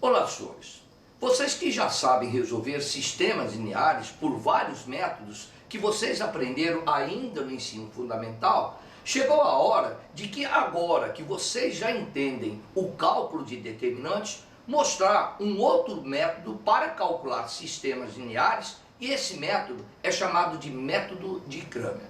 Olá, senhores. Vocês que já sabem resolver sistemas lineares por vários métodos que vocês aprenderam ainda no ensino fundamental, chegou a hora de que agora que vocês já entendem o cálculo de determinantes, mostrar um outro método para calcular sistemas lineares, e esse método é chamado de método de Cramer.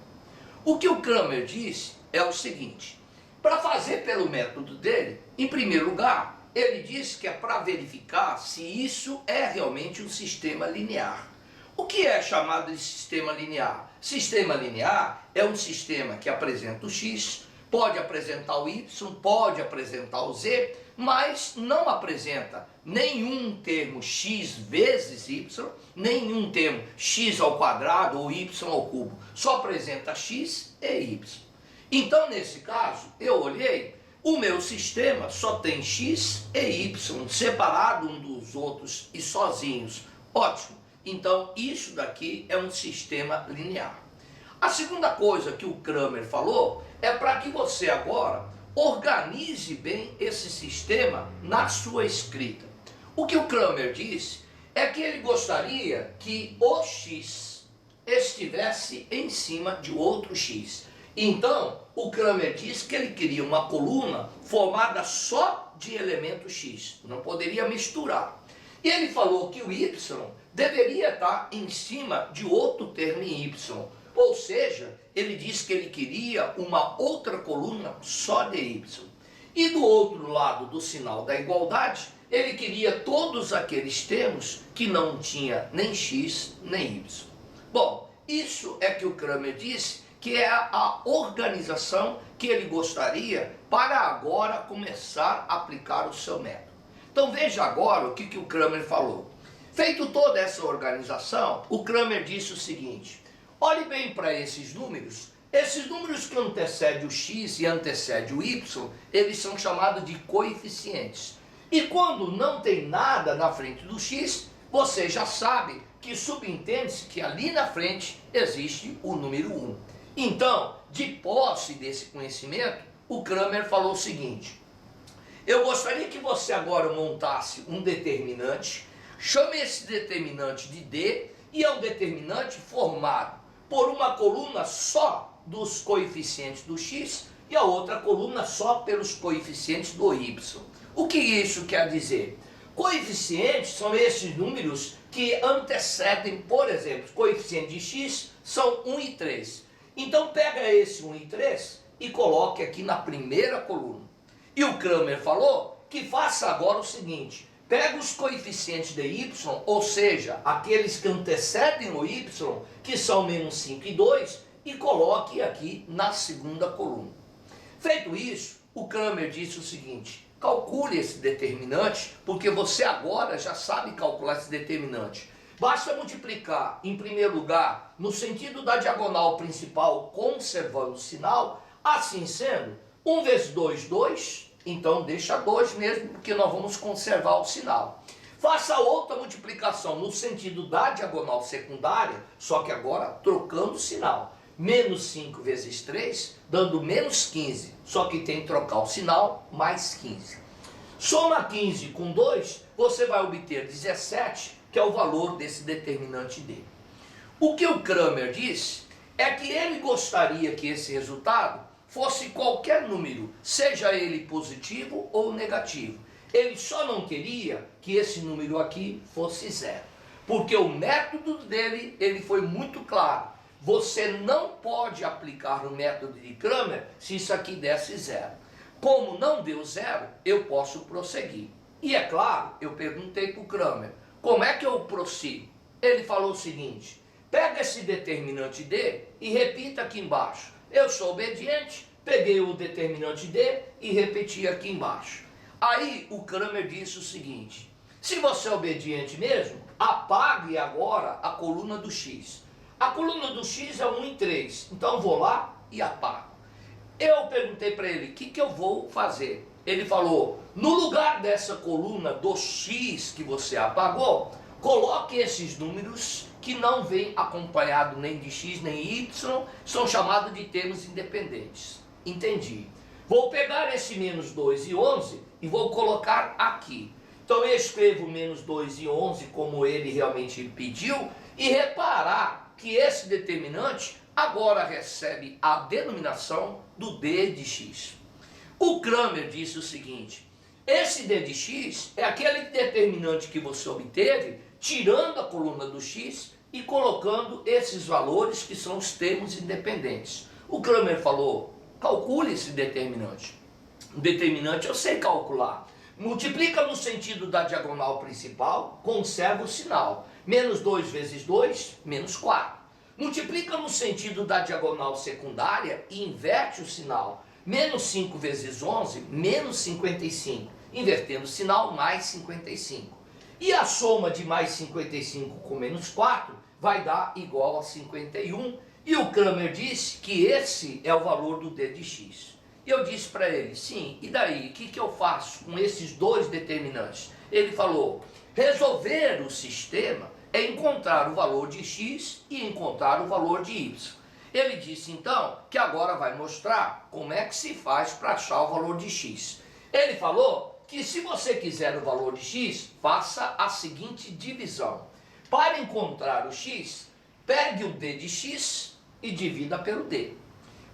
O que o Cramer disse é o seguinte: para fazer pelo método dele, em primeiro lugar, ele diz que é para verificar se isso é realmente um sistema linear. O que é chamado de sistema linear? Sistema linear é um sistema que apresenta o x, pode apresentar o y, pode apresentar o z, mas não apresenta nenhum termo x vezes y, nenhum termo x ao quadrado ou y ao cubo. Só apresenta x e y. Então, nesse caso, eu olhei, o meu sistema só tem x e y, separado um dos outros e sozinhos. Ótimo! Então, isso daqui é um sistema linear. A segunda coisa que o Cramer falou é para que você agora organize bem esse sistema na sua escrita. O que o Cramer disse é que ele gostaria que o x estivesse em cima de outro x. Então, o Cramer diz que ele queria uma coluna formada só de elemento x, não poderia misturar. E ele falou que o y deveria estar em cima de outro termo em y, ou seja, ele disse que ele queria uma outra coluna só de y. E do outro lado do sinal da igualdade, ele queria todos aqueles termos que não tinha nem x nem y. Bom, isso é que o Cramer disse que é a organização que ele gostaria para agora começar a aplicar o seu método. Então veja agora o que o Cramer falou. Feito toda essa organização, o Cramer disse o seguinte: olhe bem para esses números que antecedem o x e antecedem o y, eles são chamados de coeficientes. E quando não tem nada na frente do x, você já sabe que subentende-se que ali na frente existe o número 1. Então, de posse desse conhecimento, o Cramer falou o seguinte: eu gostaria que você agora montasse um determinante, chame esse determinante de D, e é um determinante formado por uma coluna só dos coeficientes do x e a outra coluna só pelos coeficientes do y. O que isso quer dizer? Coeficientes são esses números que antecedem, por exemplo, os coeficientes de x são 1 e 3. Então pega esse 1 e 3 e coloque aqui na primeira coluna. E o Cramer falou que faça agora o seguinte: pega os coeficientes de y, ou seja, aqueles que antecedem o y, que são menos 5 e 2, e coloque aqui na segunda coluna. Feito isso, o Cramer disse o seguinte: calcule esse determinante, porque você agora já sabe calcular esse determinante. Basta multiplicar, em primeiro lugar, no sentido da diagonal principal, conservando o sinal. Assim sendo, 1 vezes 2, 2, então deixa 2 mesmo, porque nós vamos conservar o sinal. Faça outra multiplicação no sentido da diagonal secundária, só que agora trocando o sinal. Menos 5 vezes 3, dando menos 15, só que tem que trocar o sinal, mais 15. Soma 15 com 2, você vai obter 17, que é o valor desse determinante D. O que o Cramer diz é que ele gostaria que esse resultado fosse qualquer número, seja ele positivo ou negativo. Ele só não queria que esse número aqui fosse zero, porque o método dele ele foi muito claro. Você não pode aplicar o método de Cramer se isso aqui desse zero. Como não deu zero, eu posso prosseguir. E é claro, eu perguntei para o Cramer: como é que eu prossigo? Ele falou o seguinte: pega esse determinante D e repita aqui embaixo. Eu sou obediente, peguei o determinante D e repeti aqui embaixo. Aí o Cramer disse o seguinte: se você é obediente mesmo, apague agora a coluna do x. A coluna do x é 1 e 3, então vou lá e apago. Eu perguntei para ele: o que eu vou fazer? Ele falou: no lugar dessa coluna do x que você apagou, coloque esses números que não vêm acompanhado nem de x nem y, são chamados de termos independentes. Entendi. Vou pegar esse menos 2 e 11 e vou colocar aqui. Então eu escrevo menos 2 e 11 como ele realmente pediu, e reparar que esse determinante agora recebe a denominação do d de x. O Cramer disse o seguinte: esse d de x é aquele determinante que você obteve tirando a coluna do x e colocando esses valores que são os termos independentes. O Cramer falou: calcule esse determinante. O determinante eu sei calcular. Multiplica no sentido da diagonal principal, conserva o sinal. Menos 2 vezes 2, menos 4. Multiplica no sentido da diagonal secundária e inverte o sinal. Menos 5 vezes 11, menos 55. Invertendo o sinal, mais 55. E a soma de mais 55 com menos 4 vai dar igual a 51. E o Cramer disse que esse é o valor do d de x. E eu disse para ele: sim, e daí? O que eu faço com esses dois determinantes? Ele falou: resolver o sistema é encontrar o valor de x e encontrar o valor de y. Ele disse então que agora vai mostrar como é que se faz para achar o valor de x. Ele falou que se você quiser o valor de x, faça a seguinte divisão. Para encontrar o x, pegue o d de x e divida pelo d.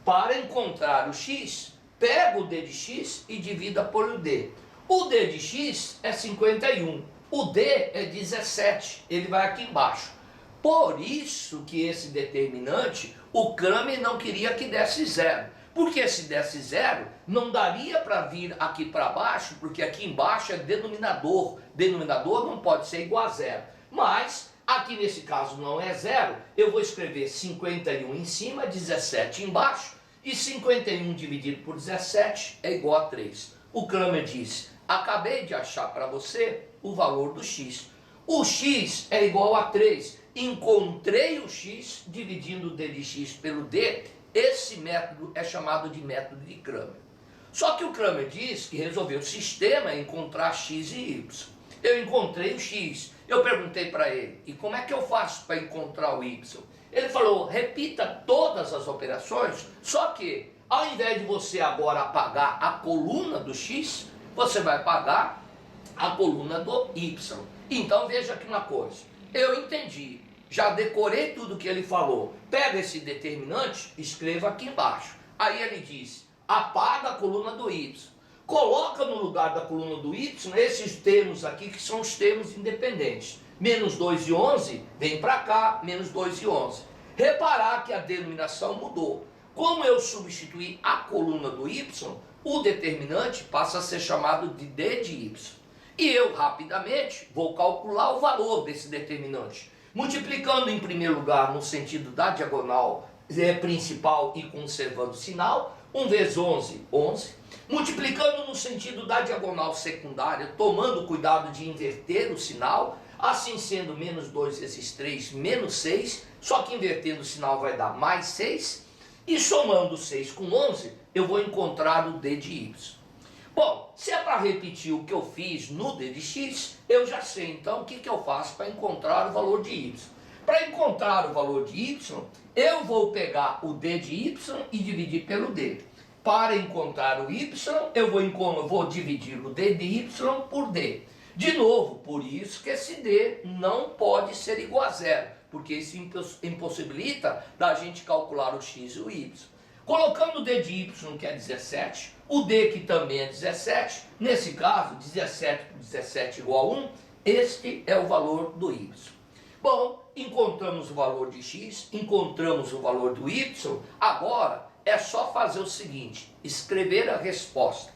Para encontrar o x, pega o d de x e divida por d. O d de x é 51, o d é 17, ele vai aqui embaixo. Por isso que esse determinante, o Cramer não queria que desse zero. Porque se desse zero, não daria para vir aqui para baixo, porque aqui embaixo é denominador. Denominador não pode ser igual a zero. Mas, aqui nesse caso não é zero, eu vou escrever 51 em cima, 17 embaixo, e 51 dividido por 17 é igual a 3. O Cramer disse: acabei de achar para você o valor do x. O x é igual a 3. Encontrei o x dividindo o d de x pelo d. Esse método é chamado de método de Cramer. Só que o Cramer diz que resolveu o sistema encontrar x e y. Eu encontrei o x. Eu perguntei para ele: e como é que eu faço para encontrar o y? Ele falou: repita todas as operações, só que ao invés de você agora apagar a coluna do x, você vai apagar a coluna do y. Então veja aqui uma coisa: eu entendi, já decorei tudo que ele falou. Pega esse determinante, escreva aqui embaixo. Aí ele diz: apaga a coluna do y. Coloca no lugar da coluna do y esses termos aqui que são os termos independentes. Menos 2 e 11, vem para cá, menos 2 e 11. Reparar que a denominação mudou. Como eu substituí a coluna do y, o determinante passa a ser chamado de d de y. E eu, rapidamente, vou calcular o valor desse determinante. Multiplicando em primeiro lugar no sentido da diagonal principal e conservando o sinal. 1 vezes 11, 11. Multiplicando no sentido da diagonal secundária, tomando cuidado de inverter o sinal. Assim sendo, menos 2 vezes 3, menos 6. Só que invertendo o sinal vai dar mais 6. E somando 6 com 11, eu vou encontrar o d de y. Bom, se é para repetir o que eu fiz no d de x, eu já sei então o que eu faço para encontrar o valor de y. Para encontrar o valor de y, eu vou pegar o d de y e dividir pelo d. Para encontrar o y, eu vou dividir o d de y por d. De novo, por isso que esse d não pode ser igual a zero, porque isso impossibilita da gente calcular o x e o y. Colocando o d de y, que é 17, o d que também é 17, nesse caso, 17 por 17 igual a 1, este é o valor do y. Bom, encontramos o valor de x, encontramos o valor do y, agora é só fazer o seguinte: escrever a resposta.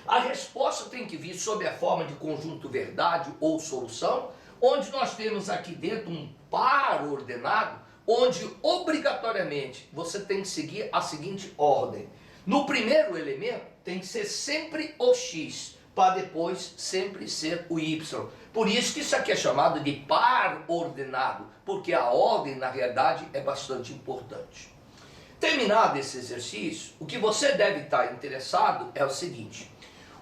A resposta tem que vir sob a forma de conjunto verdade ou solução, onde nós temos aqui dentro um par ordenado, onde obrigatoriamente você tem que seguir a seguinte ordem. No primeiro elemento tem que ser sempre o x, para depois sempre ser o y. Por isso que isso aqui é chamado de par ordenado, porque a ordem na realidade é bastante importante. Terminado esse exercício, o que você deve estar interessado é o seguinte: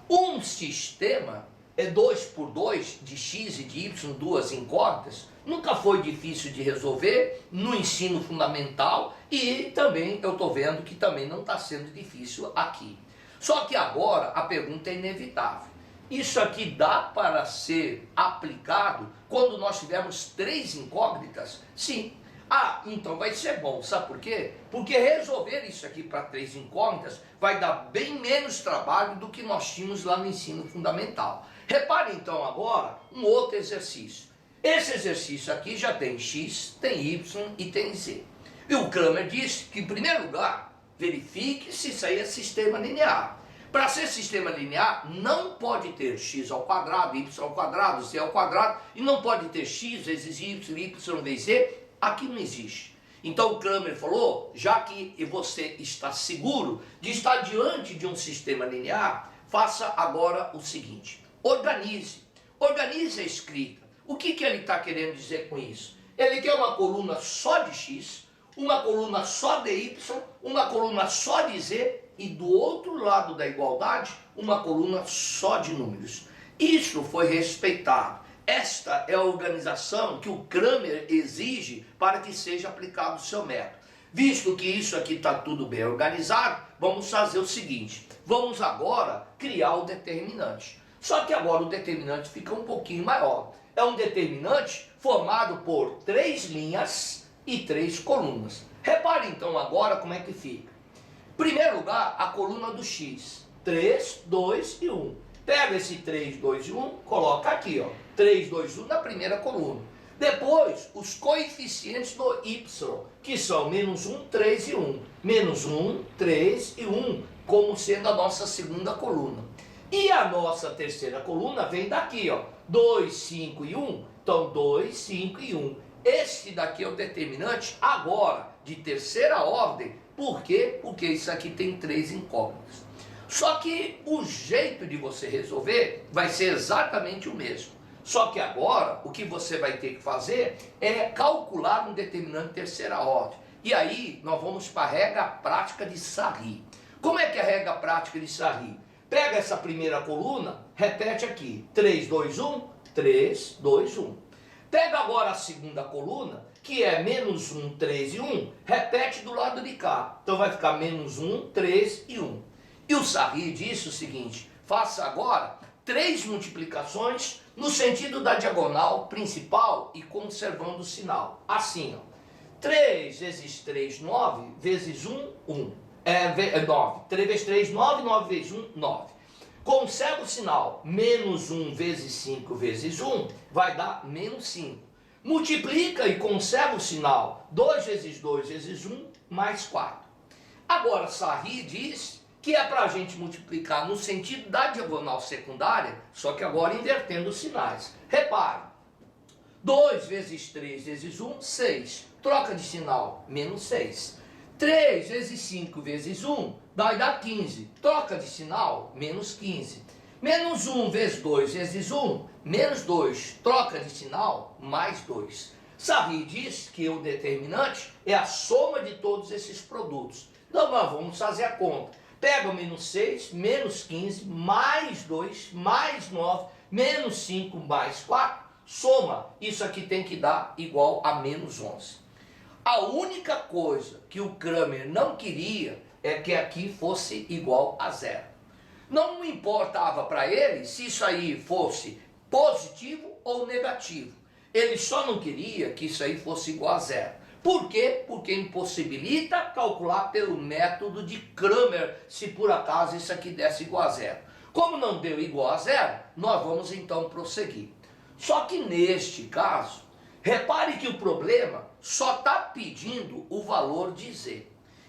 um sistema é 2 por 2 de x e de y, duas incógnitas, nunca foi difícil de resolver no ensino fundamental e também eu estou vendo que também não está sendo difícil aqui. Só que agora a pergunta é inevitável: isso aqui dá para ser aplicado quando nós tivermos 3 incógnitas? Sim. Ah, então vai ser bom, sabe por quê? Porque resolver isso aqui para 3 incógnitas vai dar bem menos trabalho do que nós tínhamos lá no ensino fundamental. Repare então agora um outro exercício. Esse exercício aqui já tem x, tem y e tem z. E o Cramer disse que, em primeiro lugar, verifique se isso aí é sistema linear. Para ser sistema linear, não pode ter x ao quadrado, y ao quadrado, z ao quadrado, e não pode ter x vezes y, y vezes z. Aqui não existe. Então o Cramer falou, já que você está seguro de estar diante de um sistema linear, faça agora o seguinte, organize a escrita. O que ele está querendo dizer com isso? Ele quer uma coluna só de x, uma coluna só de y, uma coluna só de z e do outro lado da igualdade, uma coluna só de números. Isso foi respeitado. Esta é a organização que o Cramer exige para que seja aplicado o seu método. Visto que isso aqui está tudo bem organizado, vamos fazer o seguinte. Vamos agora criar o determinante. Só que agora o determinante fica um pouquinho maior. É um determinante formado por 3 linhas e 3 colunas. Repare então agora como é que fica. Em primeiro lugar, a coluna do x. 3, 2 e 1. Pega esse 3, 2 e 1, coloca aqui, ó. 3, 2, 1 na primeira coluna. Depois, os coeficientes do y, que são menos 1, 3 e 1. Menos 1, 3 e 1, como sendo a nossa segunda coluna. E a nossa terceira coluna vem daqui, ó. 2, 5 e 1. Então, 2, 5 e 1. Este daqui é o determinante agora, de terceira ordem. Por quê? Porque isso aqui tem 3 incógnitas. Só que o jeito de você resolver vai ser exatamente o mesmo. Só que agora, o que você vai ter que fazer é calcular um determinante de terceira ordem. E aí, nós vamos para a regra prática de Sarri. Como é que é a regra prática de Sarri? Pega essa primeira coluna, repete aqui. 3, 2, 1, 3, 2, 1. Pega agora a segunda coluna, que é menos 1, 3 e 1, repete do lado de cá. Então vai ficar menos 1, 3 e 1. E o Sarri disse o seguinte, faça agora 3 multiplicações no sentido da diagonal principal e conservando o sinal. Assim, ó. 3 vezes 3, 9, vezes 1, 1. 9. 3 vezes 3, 9, 9 vezes 1, 9. Conserva o sinal, menos 1 vezes 5 vezes 1, vai dar menos 5. Multiplica e conserva o sinal, 2 vezes 2 vezes 1, mais 4. Agora, Sarri diz que é para a gente multiplicar no sentido da diagonal secundária, só que agora invertendo os sinais. Repare, 2 vezes 3 vezes 1, 6. Troca de sinal, menos 6. 3 vezes 5 vezes 1, vai dar 15. Troca de sinal, menos 15. Menos 1 vezes 2 vezes 1, menos 2. Troca de sinal, mais 2. Sarri diz que o determinante é a soma de todos esses produtos. Então nós vamos fazer a conta. Pega o menos 6, menos 15, mais 2, mais 9, menos 5, mais 4. Soma, isso aqui tem que dar igual a menos 11. A única coisa que o Cramer não queria é que aqui fosse igual a 0. Não importava para ele se isso aí fosse positivo ou negativo. Ele só não queria que isso aí fosse igual a 0. Por quê? Porque impossibilita calcular pelo método de Cramer se por acaso isso aqui desse igual a 0. Como não deu igual a 0, nós vamos então prosseguir. Só que neste caso, repare que o problema só está pedindo o valor de z.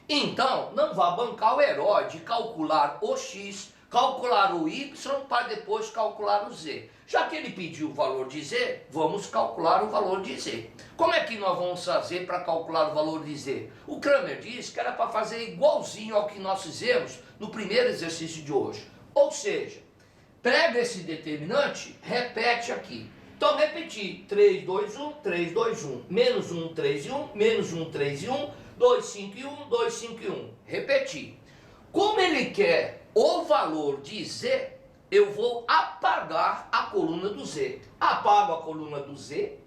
Então, não vá bancar o herói de calcular o x, calcular o y, para depois calcular o z. Já que ele pediu o valor de z, vamos calcular o valor de z. Como é que nós vamos fazer para calcular o valor de z? O Cramer disse que era para fazer igualzinho ao que nós fizemos no primeiro exercício de hoje. Ou seja, pega esse determinante, repete aqui. Então, repetir, 3, 2, 1, 3, 2, 1, menos 1, 3 e 1, menos 1, 3 e 1, 2, 5 e 1, 2, 5 e 1. Repetir. Como ele quer o valor de z, eu vou apagar a coluna do z. Apago a coluna do z,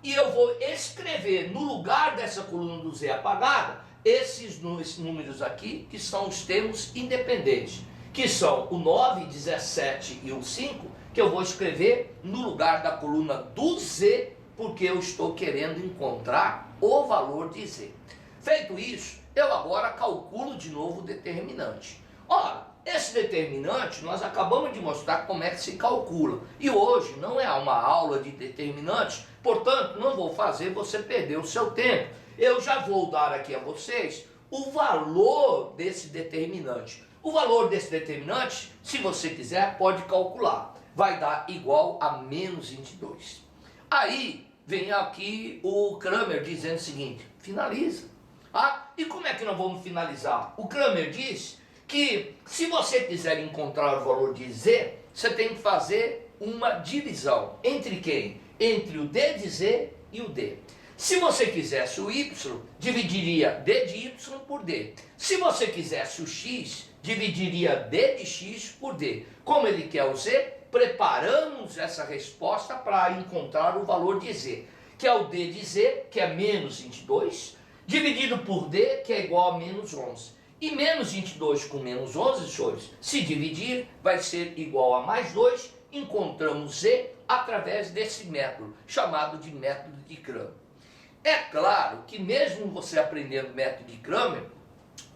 e eu vou escrever no lugar dessa coluna do z apagada, esses números aqui, que são os termos independentes, que são o 9, 17 e o 5, que eu vou escrever no lugar da coluna do Z, porque eu estou querendo encontrar o valor de Z. Feito isso, eu agora calculo de novo o determinante. Ora, esse determinante nós acabamos de mostrar como é que se calcula. E hoje não é uma aula de determinantes, portanto não vou fazer você perder o seu tempo. Eu já vou dar aqui a vocês o valor desse determinante. O valor desse determinante, se você quiser, pode calcular. Vai dar igual a menos 22. Aí vem aqui o Cramer dizendo o seguinte: finaliza. Ah, e como é que nós vamos finalizar? O Cramer diz que se você quiser encontrar o valor de Z, você tem que fazer uma divisão. Entre quem? Entre o D de Z e o D. Se você quisesse o Y, dividiria D de Y por D. Se você quisesse o X, dividiria D de X por D. Como ele quer o Z, preparamos essa resposta para encontrar o valor de Z, que é o D de Z, que é menos 22, dividido por D, que é igual a menos 11. E menos 22 com menos 11, senhores, se dividir, vai ser igual a mais 2. Encontramos Z através desse método, chamado de método de Cramer. É claro que mesmo você aprendendo o método de Cramer,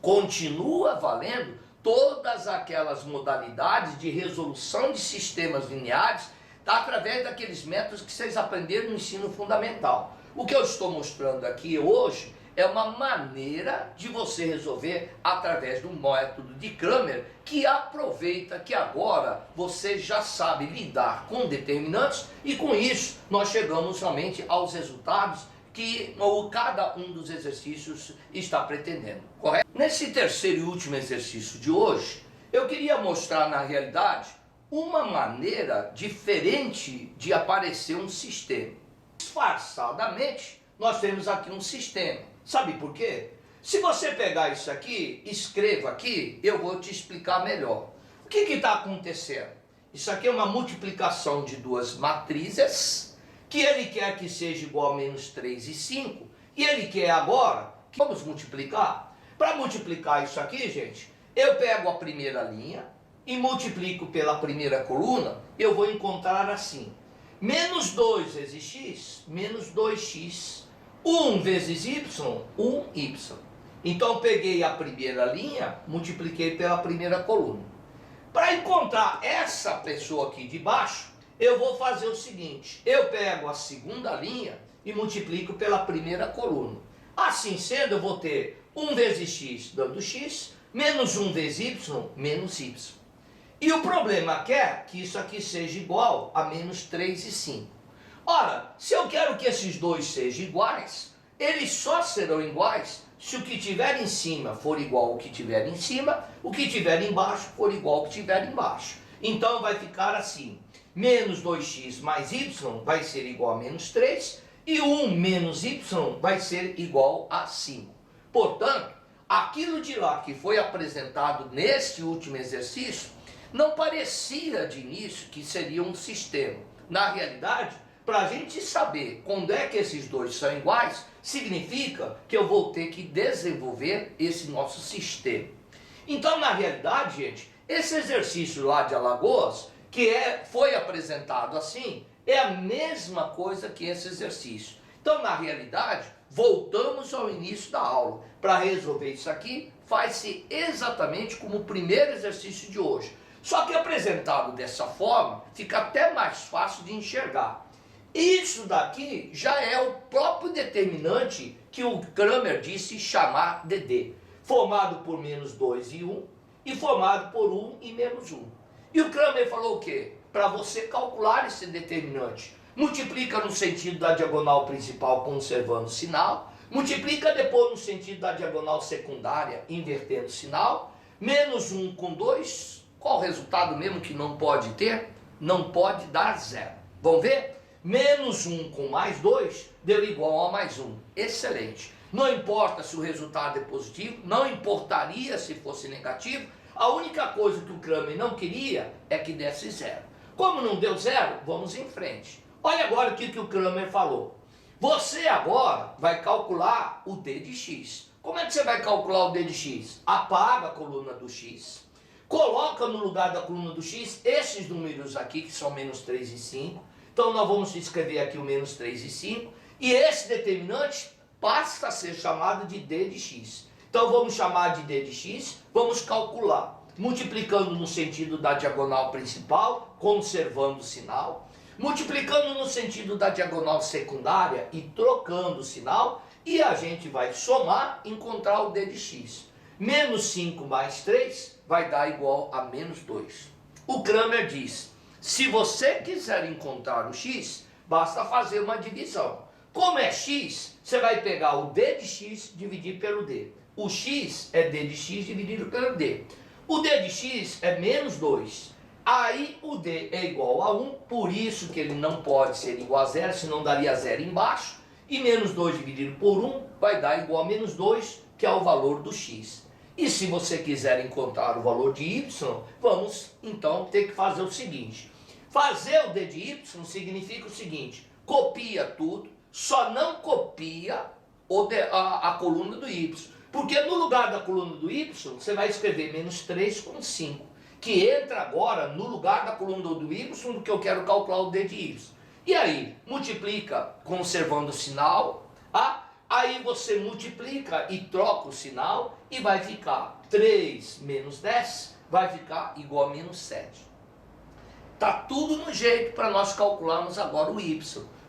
continua valendo todas aquelas modalidades de resolução de sistemas lineares através daqueles métodos que vocês aprenderam no ensino fundamental. O que eu estou mostrando aqui hoje é uma maneira de você resolver através do método de Cramer, que aproveita que agora você já sabe lidar com determinantes, e com isso nós chegamos somente aos resultados que cada um dos exercícios está pretendendo, correto? Nesse terceiro e último exercício de hoje, eu queria mostrar na realidade uma maneira diferente de aparecer um sistema. Disfarçadamente, nós temos aqui um sistema. Sabe por quê? Se você pegar isso aqui, escreva aqui, eu vou te explicar melhor. O que está acontecendo? Isso aqui é uma multiplicação de duas matrizes, que ele quer que seja igual a menos 3 e 5, e ele quer agora que vamos multiplicar. Para multiplicar isso aqui, gente, eu pego a primeira linha e multiplico pela primeira coluna, eu vou encontrar assim: menos 2 vezes x, menos 2x, 1 vezes y, 1y. Então peguei a primeira linha, multipliquei pela primeira coluna. Para encontrar essa pessoa aqui de baixo, eu vou fazer o seguinte: eu pego a segunda linha e multiplico pela primeira coluna. Assim sendo, eu vou ter 1 vezes x dando x, menos 1 vezes y, menos y. E o problema quer que isso aqui seja igual a menos 3 e 5. Ora, se eu quero que esses dois sejam iguais, eles só serão iguais se o que tiver em cima for igual ao que tiver em cima, o que tiver embaixo for igual ao que tiver embaixo. Então vai ficar assim: menos 2x mais y vai ser igual a menos 3, e 1 menos y vai ser igual a 5. Portanto, aquilo de lá que foi apresentado neste último exercício, não parecia de início que seria um sistema. Na realidade, para a gente saber quando é que esses dois são iguais, significa que eu vou ter que desenvolver esse nosso sistema. Então, na realidade, gente, esse exercício lá de Alagoas, que foi apresentado assim, é a mesma coisa que esse exercício. Então, na realidade, voltamos ao início da aula. Para resolver isso aqui, faz-se exatamente como o primeiro exercício de hoje. Só que apresentado dessa forma, fica até mais fácil de enxergar. Isso daqui já é o próprio determinante que o Cramer disse chamar de D, formado por menos 2 e 1, e formado por 1 e menos 1. E o Cramer falou o quê? Para você calcular esse determinante, multiplica no sentido da diagonal principal conservando o sinal, multiplica depois no sentido da diagonal secundária invertendo o sinal, menos 1 com 2, qual o resultado mesmo que não pode ter? Não pode dar zero. Vamos ver? Menos 1 com mais 2 deu igual a mais 1. Excelente. Não importa se o resultado é positivo, não importaria se fosse negativo. A única coisa que o Cramer não queria é que desse zero. Como não deu zero, vamos em frente. Olha agora o que o Cramer falou. Você agora vai calcular o D de x. Como é que você vai calcular o D de x? Apaga a coluna do x, coloca no lugar da coluna do x esses números aqui, que são menos 3 e 5. Então nós vamos escrever aqui o menos 3 e 5. E esse determinante passa a ser chamado de d de x. Então vamos chamar de d de x, vamos calcular. Multiplicando no sentido da diagonal principal, conservando o sinal. Multiplicando no sentido da diagonal secundária e trocando o sinal. E a gente vai somar, encontrar o d de x. Menos 5 mais 3 vai dar igual a menos 2. O Cramer diz, se você quiser encontrar o x, basta fazer uma divisão. Como é x, você vai pegar o d de x e dividir pelo d. O x é d de x dividido pelo d. O d de x é menos 2. Aí o d é igual a 1, por isso que ele não pode ser igual a 0, senão daria 0 embaixo. E menos 2 dividido por 1 vai dar igual a menos 2, que é o valor do x. E se você quiser encontrar o valor de y, vamos então ter que fazer o seguinte. Fazer o d de y significa o seguinte, copia tudo, só não copia a coluna do y. Porque no lugar da coluna do y, você vai escrever menos 3 com 5, que entra agora no lugar da coluna do y, porque eu quero calcular o d de y. E aí, multiplica conservando o sinal, aí você multiplica e troca o sinal e vai ficar 3 menos 10, vai ficar igual a menos 7. Tá tudo no jeito para nós calcularmos agora o y.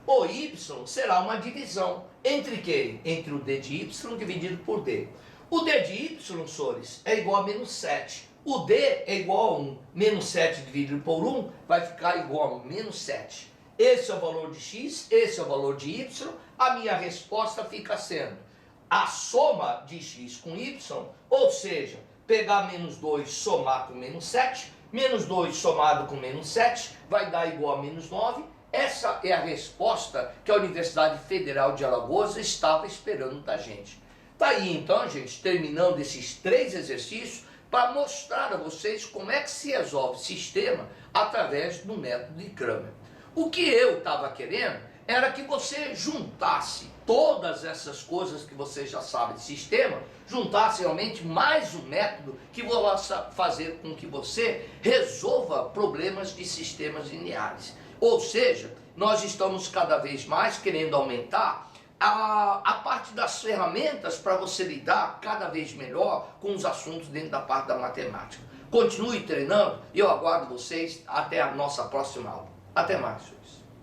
O y será uma divisão entre quem? Entre o d de y dividido por d. O d de y, senhores, é igual a menos 7. O d é igual a 1. Menos 7 dividido por 1 vai ficar igual a menos 7. Esse é o valor de x, esse é o valor de y. A minha resposta fica sendo a soma de x com y, ou seja, pegar menos 2 somar com menos 7, menos 2 somado com menos 7 vai dar igual a menos 9. Essa é a resposta que a Universidade Federal de Alagoas estava esperando da gente. Tá aí então, gente, terminando esses 3 exercícios para mostrar a vocês como é que se resolve sistema através do método de Cramer. O que eu estava querendo era que você juntasse todas essas coisas que você já sabe de sistema, juntasse realmente mais um método que vai fazer com que você resolva problemas de sistemas lineares. Ou seja, nós estamos cada vez mais querendo aumentar a parte das ferramentas para você lidar cada vez melhor com os assuntos dentro da parte da matemática. Continue treinando e eu aguardo vocês até a nossa próxima aula. Até mais, senhores.